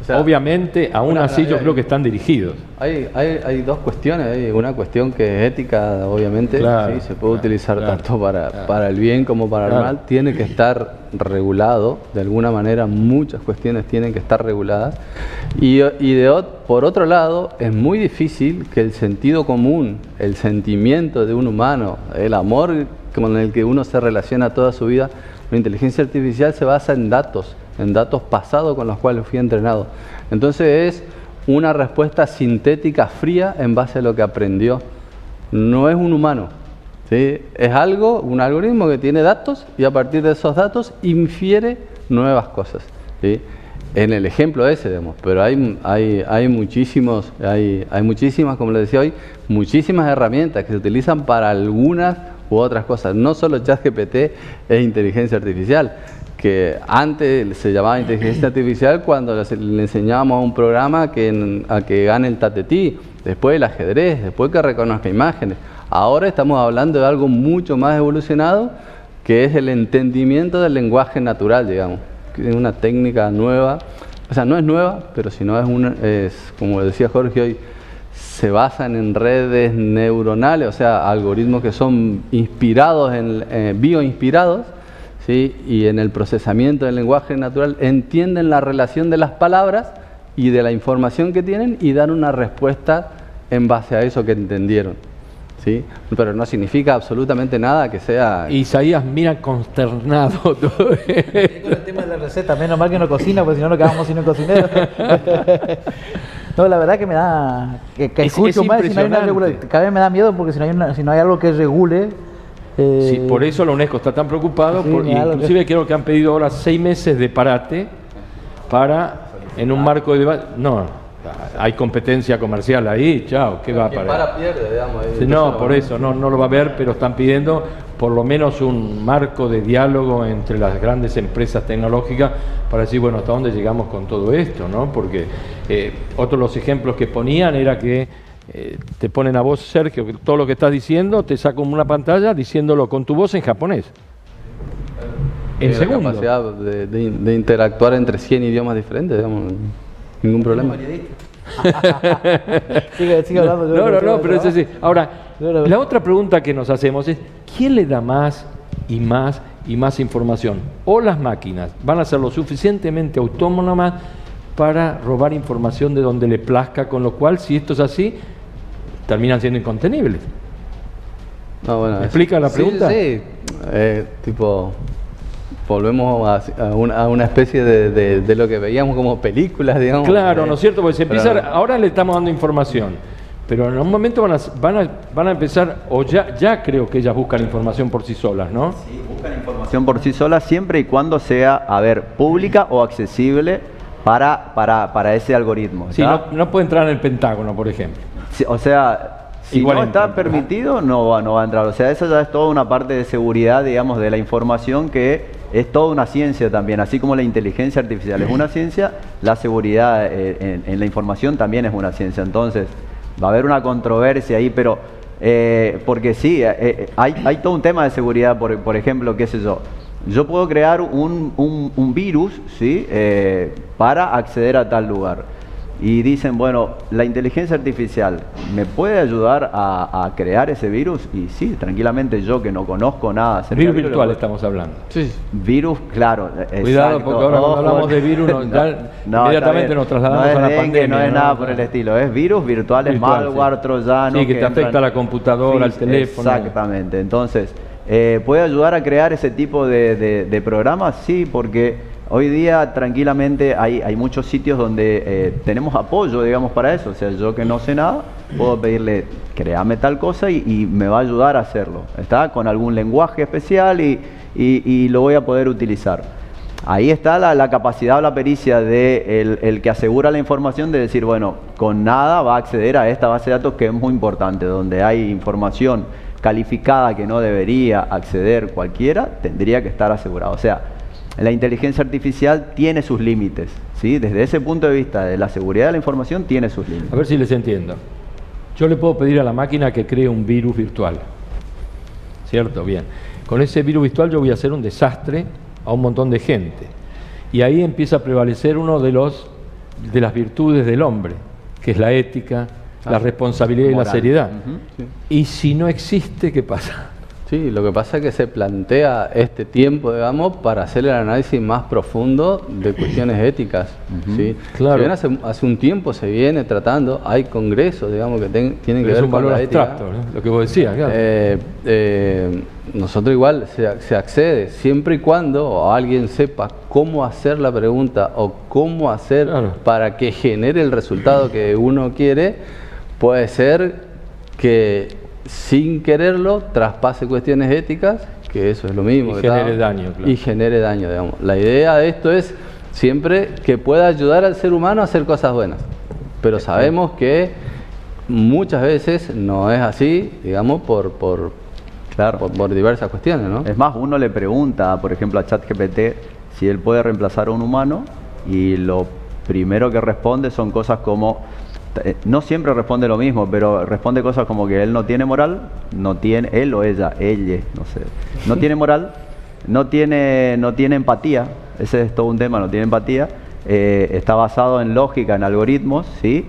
O sea, obviamente, aún así yo creo que están dirigidos. Hay dos cuestiones. Hay una cuestión que es ética, obviamente, claro, ¿sí? Se puede utilizar tanto para el bien como para el mal. Tiene que estar regulado, de alguna manera muchas cuestiones tienen que estar reguladas. Por otro lado, es muy difícil que el sentido común, el sentimiento de un humano, el amor con el que uno se relaciona toda su vida, la inteligencia artificial se basa en datos pasados con los cuales fui entrenado. Entonces es una respuesta sintética fría en base a lo que aprendió. No es un humano, ¿sí? Es un algoritmo que tiene datos y a partir de esos datos infiere nuevas cosas, ¿sí? En el ejemplo ese, digamos, pero hay muchísimas, como les decía hoy, muchísimas herramientas que se utilizan para algunas u otras cosas. No solo ChatGPT es inteligencia artificial, que antes se llamaba inteligencia artificial cuando le enseñábamos a un programa a que gane el tatetí, después el ajedrez, después que reconozca imágenes. Ahora estamos hablando de algo mucho más evolucionado, que es el entendimiento del lenguaje natural, digamos, que es una técnica nueva. O sea, no es nueva, pero si no es como decía Jorge hoy, se basan en redes neuronales, o sea, algoritmos que son inspirados, bioinspirados, ¿sí? Y en el procesamiento del lenguaje natural entienden la relación de las palabras y de la información que tienen y dan una respuesta en base a eso que entendieron, ¿sí? Pero no significa absolutamente nada que sea... Isaías mira consternado todo. Con el tema de la receta, menos mal que no cocina, porque si no nos quedamos sin un cocinero. No, la verdad que me da... Que escucho más si no hay una regulación. Cada vez me da miedo porque si no hay algo que regule... Sí, por eso la UNESCO está tan preocupado, sí, inclusive creo que han pedido ahora 6 meses de parate para, en un marco de debate... No, hay competencia comercial ahí, chao, ¿qué va a parar? Pierde, digamos. Sí, no, por eso, no lo va a ver, pero están pidiendo por lo menos un marco de diálogo entre las grandes empresas tecnológicas para decir, bueno, ¿hasta dónde llegamos con todo esto? ¿No? Porque otro de los ejemplos que ponían era que te ponen a vos, Sergio, que todo lo que estás diciendo, te saca una pantalla diciéndolo con tu voz en japonés. En segundo. La capacidad de interactuar entre 100 idiomas diferentes, digamos, ningún problema. sigue hablando. No, pero es así. Ahora, la otra pregunta que nos hacemos es, ¿quién le da más y más y más información? ¿O las máquinas van a ser lo suficientemente autónomas para robar información de donde le plazca, con lo cual, si esto es así, terminan siendo incontenibles? No, bueno, ¿Me explica la pregunta? Sí. Volvemos a una especie de lo que veíamos como películas, digamos. Claro, ¿no es cierto? Porque se empieza, ahora le estamos dando información, pero en un momento van a empezar, o ya creo que ellas buscan información por sí solas, ¿no? Sí, buscan información por sí solas siempre y cuando sea, pública o accesible para ese algoritmo. Sí, no puede entrar en el Pentágono, por ejemplo. Sí, o sea, si igual no está permitido, no va a entrar. O sea, eso ya es toda una parte de seguridad, digamos, de la información, que es toda una ciencia también. Así como la inteligencia artificial es una ciencia, la seguridad en la información también es una ciencia. Entonces, va a haber una controversia ahí, pero porque sí, hay todo un tema de seguridad. Por ejemplo, qué sé yo, yo puedo crear un virus, ¿sí? Para acceder a tal lugar. y dicen, bueno, la inteligencia artificial me puede ayudar a crear ese virus, y sí, tranquilamente yo que no conozco nada. Virus virtual estamos hablando. Sí. Virus, claro. Cuidado, exacto. porque ahora cuando hablamos de virus, inmediatamente nos trasladamos a la pandemia. No es nada por el estilo, es virus virtuales, malware, troyano. Sí, que te afecta a la computadora, al teléfono. Exactamente, entonces, ¿puede ayudar a crear ese tipo de programas? Sí, porque hoy día tranquilamente hay muchos sitios donde tenemos apoyo, digamos, para eso. O sea, yo que no sé nada, puedo pedirle, créame tal cosa y me va a ayudar a hacerlo. ¿Está? Con algún lenguaje especial y lo voy a poder utilizar. Ahí está la capacidad o la pericia de el que asegura la información de decir, bueno, con nada va a acceder a esta base de datos que es muy importante, donde hay información calificada que no debería acceder cualquiera, tendría que estar asegurado. O sea, la inteligencia artificial tiene sus límites, ¿sí? Desde ese punto de vista de la seguridad de la información tiene sus límites. A ver si les entiendo. Yo le puedo pedir a la máquina que cree un virus virtual, ¿cierto? Bien. Con ese virus virtual yo voy a hacer un desastre a un montón de gente. Y ahí empieza a prevalecer uno de las virtudes del hombre, que es la ética, la responsabilidad moral y la seriedad. Sí. Y si no existe, ¿qué pasa? Sí, lo que pasa es que se plantea este tiempo, digamos, para hacer el análisis más profundo de cuestiones éticas. ¿Sí? Claro. Si bien hace un tiempo se viene tratando, hay congresos, digamos, que tienen que ver un con valor la ética. abstracto, ¿no? Lo que vos decías, claro. Nosotros igual se accede, siempre y cuando alguien sepa cómo hacer la pregunta o cómo hacer para que genere el resultado que uno quiere, puede ser que sin quererlo traspase cuestiones éticas, que eso es lo mismo. Y genere daño, claro. Y genere daño, digamos. La idea de esto es siempre que pueda ayudar al ser humano a hacer cosas buenas. Pero sabemos que muchas veces no es así, digamos, por diversas cuestiones, ¿no? Es más, uno le pregunta, por ejemplo, a ChatGPT si él puede reemplazar a un humano, y lo primero que responde son cosas como... No siempre responde lo mismo, pero responde cosas como que él no tiene moral, él o ella, no sé, no tiene moral, no tiene empatía, ese es todo un tema, no tiene empatía, está basado en lógica, en algoritmos, ¿sí?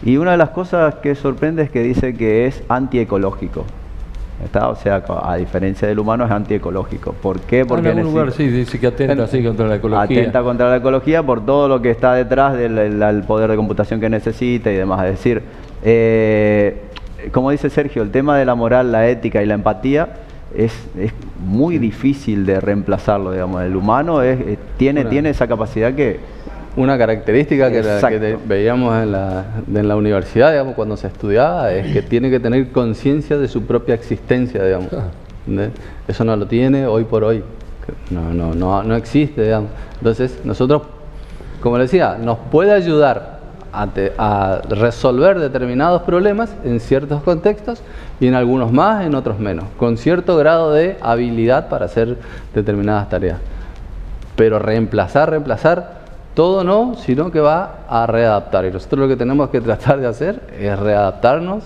Y una de las cosas que sorprende es que dice que es antiecológico. O sea, a diferencia del humano, es antiecológico. ¿Por qué? Porque en algún lugar sí dice que atenta contra la ecología. Atenta contra la ecología por todo lo que está detrás del poder de computación que necesita y demás. Es decir, como dice Sergio, el tema de la moral, la ética y la empatía es muy difícil de reemplazarlo, digamos. El humano tiene esa capacidad que... Una característica que veíamos en la universidad, digamos, cuando se estudiaba, es que tiene que tener conciencia de su propia existencia, digamos. Eso no lo tiene hoy por hoy. No existe, digamos. Entonces, nosotros, como le decía, nos puede ayudar a resolver determinados problemas en ciertos contextos y en algunos más, en otros menos, con cierto grado de habilidad para hacer determinadas tareas. Pero reemplazar, todo no, sino que va a readaptar. Y nosotros lo que tenemos que tratar de hacer es readaptarnos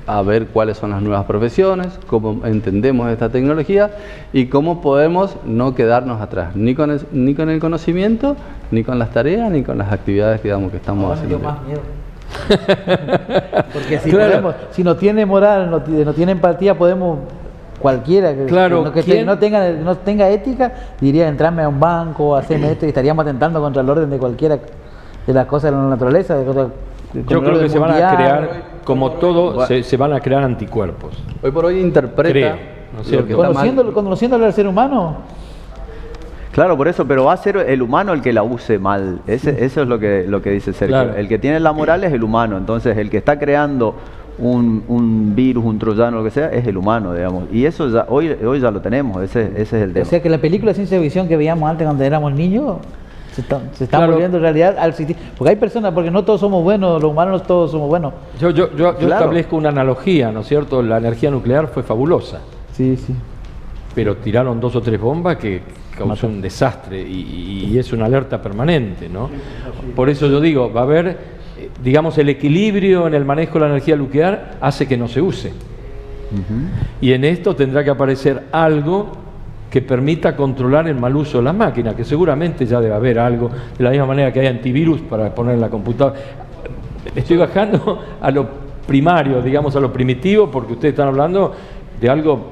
a ver cuáles son las nuevas profesiones, cómo entendemos esta tecnología y cómo podemos no quedarnos atrás, ni con el conocimiento, ni con las tareas, ni con las actividades que estamos haciendo. Más miedo. Porque si no tiene moral, no tiene empatía, podemos... Cualquiera que no tenga ética diría entrarme a un banco, hacerme esto, y estaríamos atentando contra el orden de cualquiera de las cosas de la naturaleza. Yo creo que se van a crear, como todo, se van a crear anticuerpos. Hoy por hoy interpreta, ¿no es cierto? Conociéndolo al ser humano. Claro, por eso, pero va a ser el humano el que la use mal. Eso es lo que dice Sergio. Claro. El que tiene la moral es el humano. Entonces, el que está creando un virus, un troyano, lo que sea, es el humano, digamos. Y eso ya hoy ya lo tenemos, ese es el tema. O sea que la película de ciencia ficción que veíamos antes cuando éramos niños se está volviendo realidad al existir. Porque hay personas, porque no todos somos buenos, los humanos no todos somos buenos. Yo establezco una analogía, ¿no es cierto? La energía nuclear fue fabulosa. Sí, sí. Pero tiraron 2 o 3 bombas que causó un desastre y es una alerta permanente, ¿no? Por eso yo digo, va a haber... digamos, el equilibrio en el manejo de la energía nuclear hace que no se use. Y en esto tendrá que aparecer algo que permita controlar el mal uso de las máquinas, que seguramente ya debe haber algo, de la misma manera que hay antivirus para poner en la computadora. Estoy bajando a lo primario, digamos, a lo primitivo, porque ustedes están hablando de algo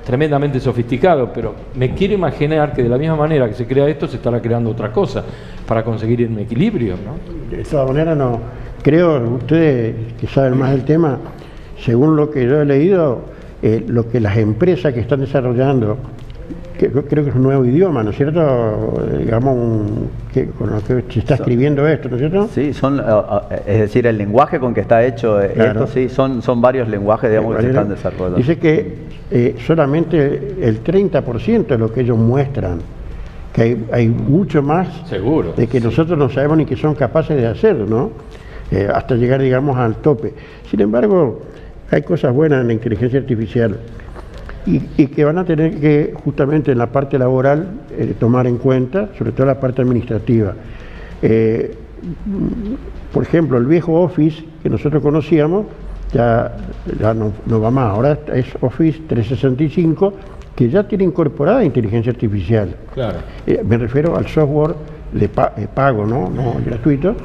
tremendamente sofisticado, pero me quiero imaginar que de la misma manera que se crea esto, se estará creando otra cosa para conseguir un equilibrio, ¿no? De todas maneras, no. Creo, ustedes que saben más del tema, según lo que yo he leído, lo que las empresas que están desarrollando, creo que es un nuevo idioma, ¿no es cierto? Digamos, con lo que se está escribiendo esto, ¿no es cierto? Sí, es decir, el lenguaje con que está hecho Claro. esto, sí, son varios lenguajes, digamos, que se están desarrollando. Dice que solamente el 30% es lo que ellos muestran, que hay mucho más Seguro. de que nosotros no sabemos ni que son capaces de hacer, ¿no? Hasta llegar, digamos, al tope. Sin embargo, hay cosas buenas en la inteligencia artificial y que van a tener que, justamente en la parte laboral, tomar en cuenta, sobre todo la parte administrativa. Por ejemplo, el viejo Office que nosotros conocíamos ya no va más, ahora es Office 365, que ya tiene incorporada inteligencia artificial. Claro. Me refiero al software de pago, no gratuito.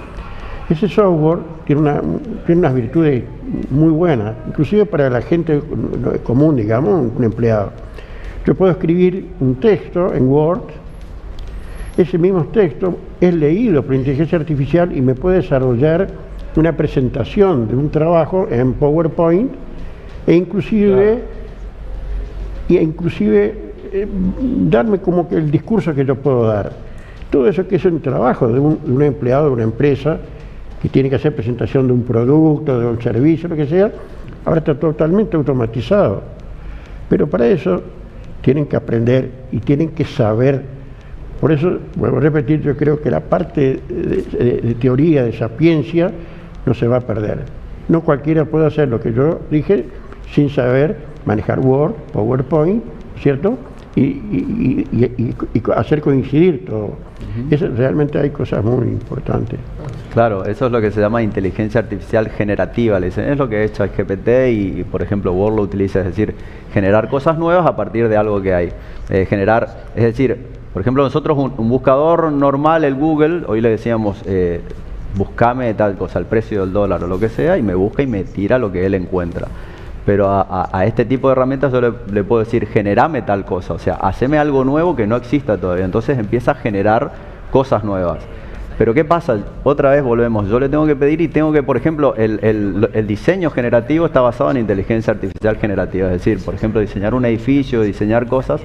Ese software tiene unas virtudes muy buenas, inclusive para la gente común, digamos, un empleado. Yo puedo escribir un texto en Word, ese mismo texto es leído por inteligencia artificial y me puede desarrollar una presentación de un trabajo en PowerPoint e inclusive darme como que el discurso que yo puedo dar. Todo eso que es un trabajo de un empleado de una empresa que tiene que hacer presentación de un producto, de un servicio, lo que sea, ahora está totalmente automatizado. Pero para eso tienen que aprender y tienen que saber. Por eso, vuelvo a repetir, yo creo que la parte de teoría, de sapiencia, no se va a perder. No cualquiera puede hacer lo que yo dije sin saber manejar Word, PowerPoint, ¿cierto? Y hacer coincidir todo. Realmente hay cosas muy importantes. Claro, eso es lo que se llama inteligencia artificial generativa, le dicen, es lo que es ChatGPT y por ejemplo Word lo utiliza, es decir, generar cosas nuevas a partir de algo que hay. Es decir, por ejemplo nosotros un buscador normal, el Google, hoy le decíamos, buscame tal cosa, el precio del dólar o lo que sea, y me busca y me tira lo que él encuentra. Pero a este tipo de herramientas yo le puedo decir, generame tal cosa, o sea, haceme algo nuevo que no exista todavía. Entonces empieza a generar cosas nuevas. Pero ¿qué pasa? Otra vez volvemos, yo le tengo que pedir y tengo que, por ejemplo, el diseño generativo está basado en inteligencia artificial generativa, es decir, por ejemplo, diseñar un edificio, diseñar cosas,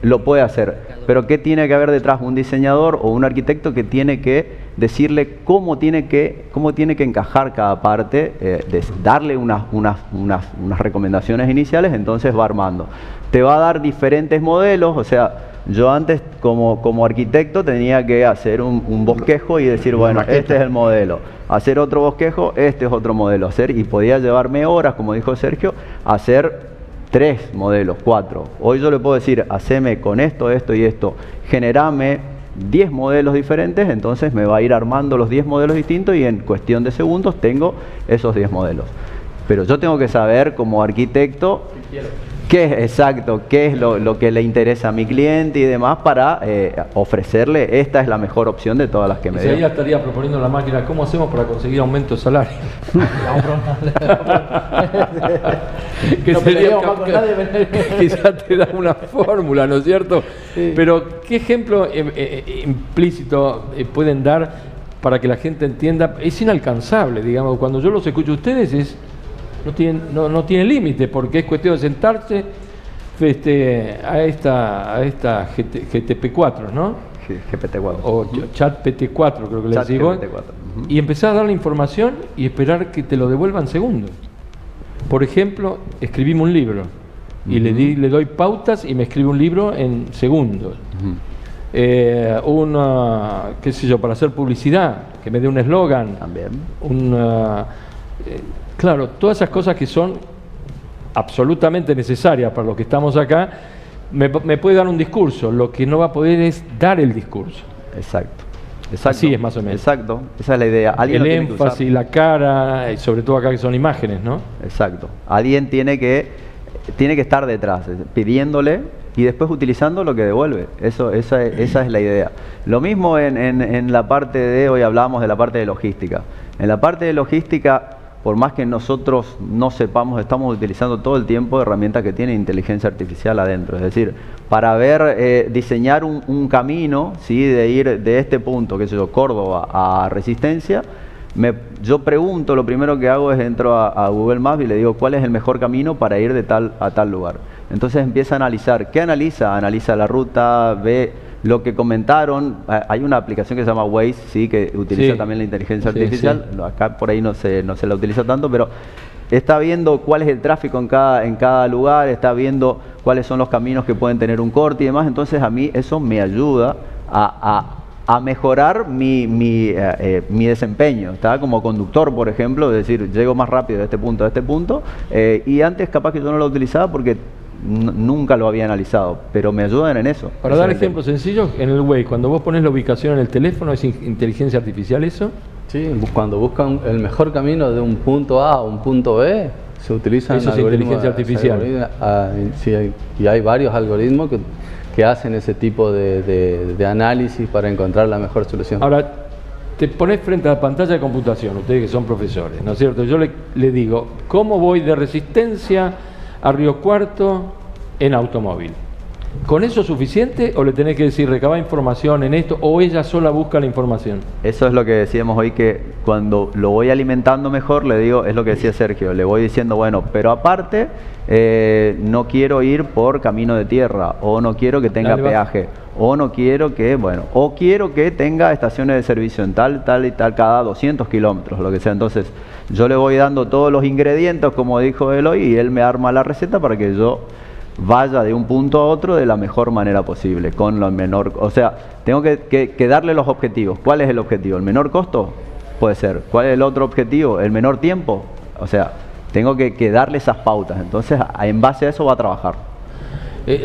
lo puede hacer. Pero ¿qué tiene que haber detrás? Un diseñador o un arquitecto que tiene que decirle cómo tiene que encajar cada parte, darle unas recomendaciones iniciales, entonces va armando. Te va a dar diferentes modelos, o sea, yo antes como arquitecto tenía que hacer un bosquejo y decir, bueno, este es el modelo. Hacer otro bosquejo, este es otro modelo. Y podía llevarme horas, como dijo Sergio, hacer 3 modelos, 4. Hoy yo le puedo decir, haceme con esto, esto y esto. Generame 10 modelos diferentes, entonces me va a ir armando los 10 modelos distintos y en cuestión de segundos tengo esos 10 modelos. Pero yo tengo que saber como arquitecto qué es lo que le interesa a mi cliente y demás para ofrecerle, esta es la mejor opción de todas las que me dio. Ella estaría proponiendo a la máquina, ¿cómo hacemos para conseguir aumento de salario? Que sería quizás te da una fórmula, ¿no es cierto? Sí. Pero ¿qué ejemplo implícito pueden dar para que la gente entienda? Es inalcanzable, digamos, cuando yo los escucho a ustedes no tiene límite, porque es cuestión de sentarse a esta GTP4, ¿no? GPT-4. O ChatGPT-4, creo que les digo. Y empezar a dar la información y esperar que te lo devuelvan segundos. Por ejemplo, escribimos un libro y le doy pautas y me escribe un libro en segundos. Qué sé yo, para hacer publicidad, que me dé un eslogan. También. Claro, todas esas cosas que son absolutamente necesarias para los que estamos acá, me puede dar un discurso, lo que no va a poder es dar el discurso. Exacto. Así es más o menos. Exacto, esa es la idea. El énfasis, la cara, y sobre todo acá que son imágenes, ¿no? Exacto. Alguien tiene que estar detrás, pidiéndole y después utilizando lo que devuelve. Esa es la idea. Lo mismo en la parte de, hoy hablamos de la parte de logística. En la parte de logística, por más que nosotros no sepamos, estamos utilizando todo el tiempo herramientas que tienen inteligencia artificial adentro. Es decir, para diseñar un camino, ¿sí? De ir de este punto, qué sé yo, Córdoba a Resistencia, yo pregunto, lo primero que hago es entro a Google Maps y le digo cuál es el mejor camino para ir de tal a tal lugar. Entonces empieza a analizar. ¿Qué analiza? Analiza la ruta, ve lo que comentaron. Hay una aplicación que se llama Waze, ¿sí? Que utiliza también la inteligencia artificial. Sí. Acá por ahí no se la utiliza tanto, pero está viendo cuál es el tráfico en cada lugar, está viendo cuáles son los caminos que pueden tener un corte y demás. Entonces a mí eso me ayuda a mejorar mi desempeño, ¿está? Como conductor, por ejemplo, es decir, llego más rápido de este punto a este punto, y antes capaz que yo no lo utilizaba porque nunca lo había analizado, pero me ayudan en eso. Para dar ejemplos sencillos, en el Waze, cuando vos pones la ubicación en el teléfono, ¿es inteligencia artificial eso? Sí, cuando buscan el mejor camino de un punto A a un punto B, se utiliza eso es inteligencia artificial. Sí, y hay varios algoritmos que hacen ese tipo de análisis para encontrar la mejor solución. Ahora, te pones frente a la pantalla de computación, ustedes que son profesores, ¿no es cierto? Yo le digo, ¿cómo voy de Resistencia a Río Cuarto en automóvil? ¿Con eso es suficiente o le tenés que decir recaba información en esto o ella sola busca la información? Eso es lo que decíamos hoy, que cuando lo voy alimentando mejor, le digo, es lo que decía Sergio, le voy diciendo, bueno, pero aparte no quiero ir por camino de tierra, o no quiero que tenga peaje, o no quiero que, bueno, o quiero que tenga estaciones de servicio en tal y tal cada 200 kilómetros, lo que sea. Entonces yo le voy dando todos los ingredientes, como dijo Eloy, y él me arma la receta para que yo vaya de un punto a otro de la mejor manera posible, con lo menor, o sea, tengo que darle los objetivos. ¿Cuál es el objetivo? ¿El menor costo? Puede ser. ¿Cuál es el otro objetivo? ¿El menor tiempo? O sea, tengo que darle esas pautas. Entonces, en base a eso va a trabajar.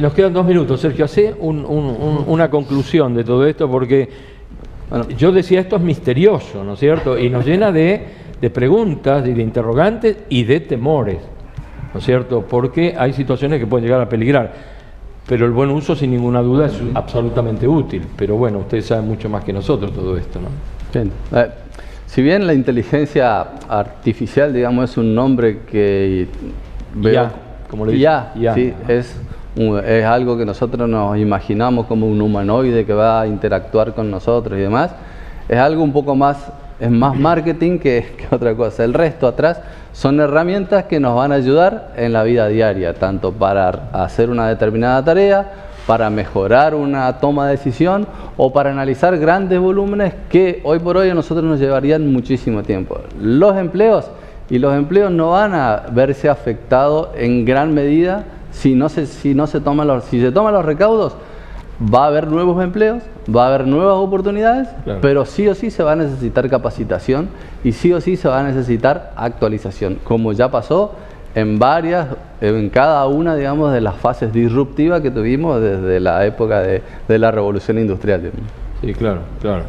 Nos quedan 2 minutos, Sergio. Hace una conclusión de todo esto, porque bueno, yo decía, esto es misterioso, ¿no es cierto? Y nos llena de preguntas y de interrogantes y de temores, ¿no es cierto? Porque hay situaciones que pueden llegar a peligrar, pero el buen uso sin ninguna duda es absolutamente útil. Pero bueno, ustedes saben mucho más que nosotros todo esto, ¿no? Bien. Si bien la inteligencia artificial, digamos, es un nombre que veo, como le digo, sí, es algo que nosotros nos imaginamos como un humanoide que va a interactuar con nosotros y demás, es algo un poco más, es más marketing que otra cosa. El resto atrás son herramientas que nos van a ayudar en la vida diaria, tanto para hacer una determinada tarea, para mejorar una toma de decisión o para analizar grandes volúmenes que hoy por hoy a nosotros nos llevarían muchísimo tiempo. Los empleos no van a verse afectados en gran medida si se toman los recaudos. Va a haber nuevos empleos, va a haber nuevas oportunidades, claro, pero sí o sí se va a necesitar capacitación y sí o sí se va a necesitar actualización, como ya pasó en cada una, digamos, de las fases disruptivas que tuvimos desde la época de la revolución industrial. Sí, claro, claro.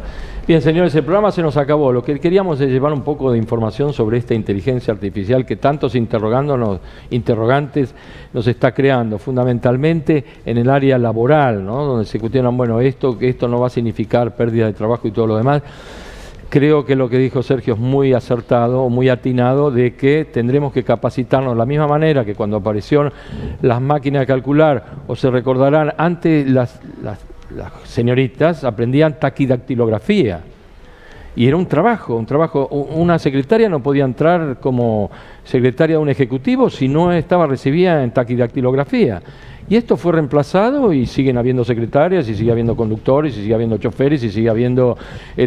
Bien, señores, el programa se nos acabó. Lo que queríamos es llevar un poco de información sobre esta inteligencia artificial que tantos interrogantes nos está creando, fundamentalmente en el área laboral, ¿no? Donde se cuestionan, bueno, esto no va a significar pérdida de trabajo y todo lo demás. Creo que lo que dijo Sergio es muy acertado, muy atinado, de que tendremos que capacitarnos de la misma manera que cuando aparecieron las máquinas de calcular, o se recordarán, antes las señoritas aprendían taquidactilografía. Y era un trabajo, una secretaria no podía entrar como secretaria de un ejecutivo si no estaba recibida en taquidactilografía. Y esto fue reemplazado y siguen habiendo secretarias, y sigue habiendo conductores, y sigue habiendo choferes, y sigue habiendo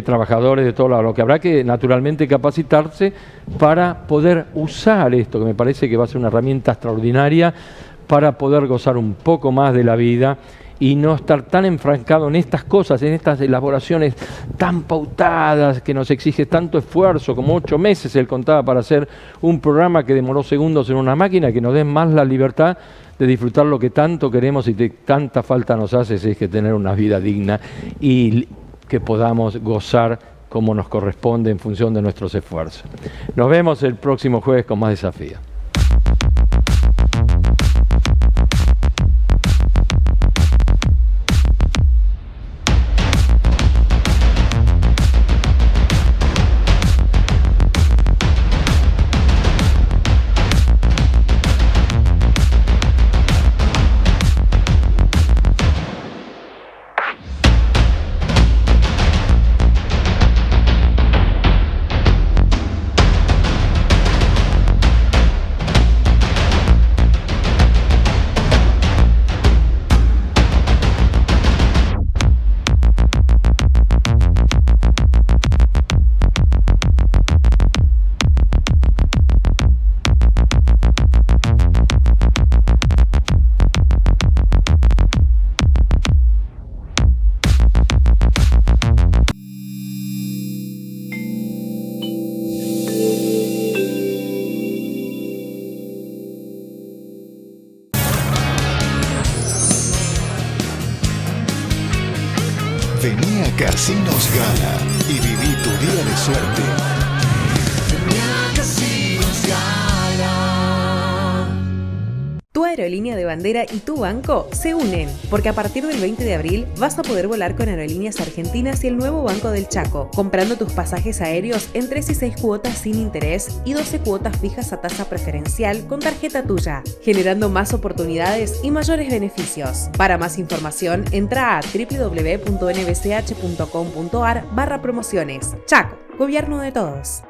trabajadores de todo lado. Lo que habrá que naturalmente capacitarse para poder usar esto, que me parece que va a ser una herramienta extraordinaria para poder gozar un poco más de la vida y no estar tan enfrancado en estas cosas, en estas elaboraciones tan pautadas, que nos exige tanto esfuerzo, como 8 meses él contaba para hacer un programa que demoró segundos en una máquina, que nos den más la libertad de disfrutar lo que tanto queremos y que tanta falta nos hace, es que tener una vida digna y que podamos gozar como nos corresponde en función de nuestros esfuerzos. Nos vemos el próximo jueves con más desafíos. Vení a Casinos Gala y viví tu día de suerte. Tu aerolínea de bandera y tu banco se unen, porque a partir del 20 de abril vas a poder volar con Aerolíneas Argentinas y el nuevo Banco del Chaco, comprando tus pasajes aéreos en 3 y 6 cuotas sin interés y 12 cuotas fijas a tasa preferencial con tarjeta tuya, generando más oportunidades y mayores beneficios. Para más información, entra a www.nbch.com.ar/promociones. Chaco, Gobierno de Todos.